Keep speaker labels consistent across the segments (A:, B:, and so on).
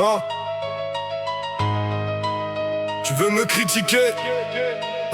A: Hein? Tu veux me critiquer?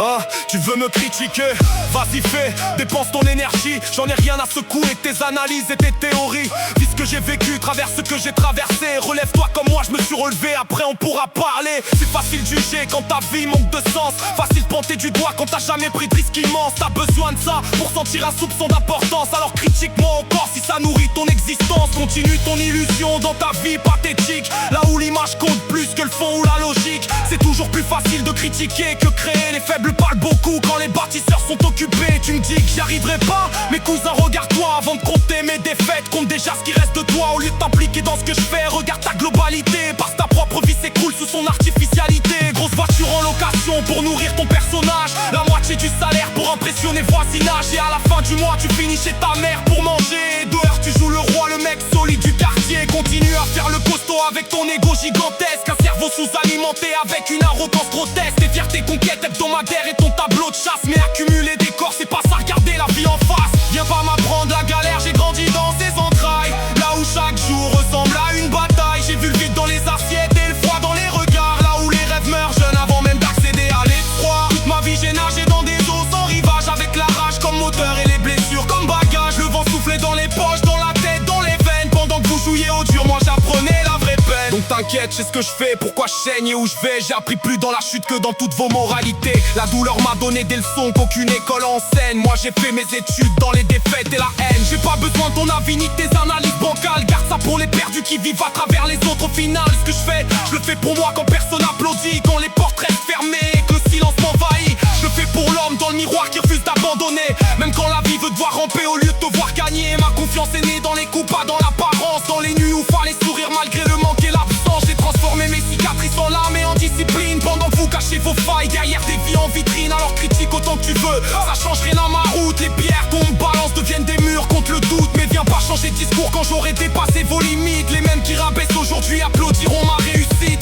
A: Ah, tu veux me critiquer? Vas-y fais, dépense ton énergie. J'en ai rien à secouer tes analyses et tes théories. Vis ce que j'ai vécu, traverse ce que j'ai traversé. Relève-toi comme moi je me suis relevé, après on pourra parler. C'est facile de juger quand ta vie manque de sens. Facile de pointer du doigt quand t'as jamais pris de risque immense. T'as besoin de ça pour sentir un soupçon d'importance. Alors critique-moi encore si ça nourrit ton existence. Continue ton illusion dans ta vie pathétique. Là où l'image compte plus que le fond ou la logique. C'est toujours plus facile de critiquer que créer. Les faibles parlent beaucoup quand les bâtisseurs sont occupés. Tu me dis que j'y arriverai pas, mes cousins regarde-toi. Avant de compter mes défaites, compte déjà ce qui reste de toi. Au lieu de t'impliquer dans ce que je fais, regarde ta globalité. Parce que ta propre vie s'écroule sous son artificialité. Grosse voiture en location pour nourrir ton personnage. La moitié du salaire pour impressionner voisinage. Et à la fin du mois tu finis chez ta mère pour manger. Dehors tu joues le roi, le mec solide du quartier. Continue à faire le costaud avec ton ego gigantesque. Un cerveau sous-alimenté avec une arrogance grotesque. Tes fiertés conquêtes hebdomadaires et ton tableau de chasse. Mais accumuler des corps c'est pas ça, regarder la vie en face. Viens pas m'apprendre la galère, j'ai grandi dans ses entrailles. Là où chaque jour ressemble à une bataille. J'ai vu le vide dans les assiettes et le froid dans les regards. Là où les rêves meurent jeunes avant même d'accéder à l'effroi. Toute ma vie j'ai nagé dans des eaux sans rivage. Avec la rage comme moteur et les blessures comme bagage. Le vent soufflait dans les poches, dans la tête, dans les veines. Pendant que vous jouiez au dur, moi j'apprenais la vraie peine. Donc t'inquiète, je sais ce que je fais, pourquoi je saigne et où je vais. J'ai appris plus dans la chute que dans toutes vos moralités. La douleur m'a donné des leçons qu'aucune école enseigne. Moi j'ai fait mes études dans les défaites et la haine. J'ai pas besoin de ton avis ni de tes analyses bancales. Garde ça pour les perdus qui vivent à travers les autres. Au final, ce que je fais, je le fais pour moi quand personne applaudit. Quand les portes restent fermées et que le silence m'envahit. Je le fais pour l'homme dans le miroir qui refuse d'abandonner. Même quand la vie veut te voir ramper au lieu de te voir gagner. Ma confiance est née dans les coups, pas dans l'apparence. Dans les nuits où fallait sourire malgré le manque et l'absence. J'ai transformé mes cicatrices en larmes et en discipline. Pendant que vous cachez vos failles derrière des vies en vitrine. Alors critique autant que tu veux, ça change rien à ma route. Les pierres qu'on me balance deviennent des murs contre le doute. Mais viens pas changer de discours quand j'aurai dépassé vos limites. Les mêmes qui rabaissent aujourd'hui applaudiront ma réussite.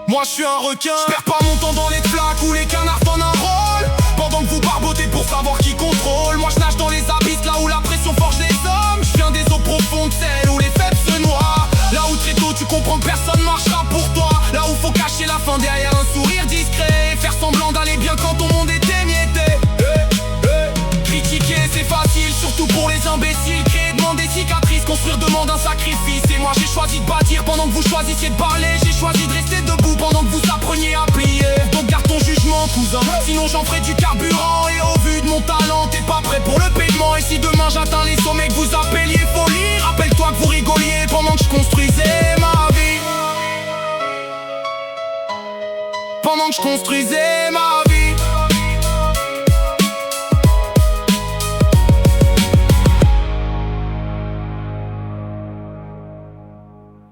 A: Moi je suis un requin, je perds pas mon temps dans les flaques où les canards donnent un rôle. Pendant que vous barbotez pour savoir qui contrôle. Moi je nage dans les abysses là où la pression forge les hommes. Je viens des eaux profondes, celles où les faibles se noient. Là où très tôt tu comprends que personne marchera pour toi. Là où faut cacher la fin derrière un sourire discret. Faire semblant d'aller bien quand ton monde est émietté. Critiquer c'est facile, surtout pour les imbéciles. Créer demande des cicatrices, construire demande un sacrifice. Et moi j'ai choisi de bâtir pendant que vous choisissiez de parler. J'ai choisi de rester debout pendant que vous appreniez à plier. Donc garde ton jugement cousin, sinon j'en ferai du carburant. Et au vu de mon talent t'es pas prêt pour le paiement. Et si demain j'atteins les sommets que vous appeliez folie, rappelle-toi que vous rigoliez pendant que je construisais ma vie. Pendant que je construisais ma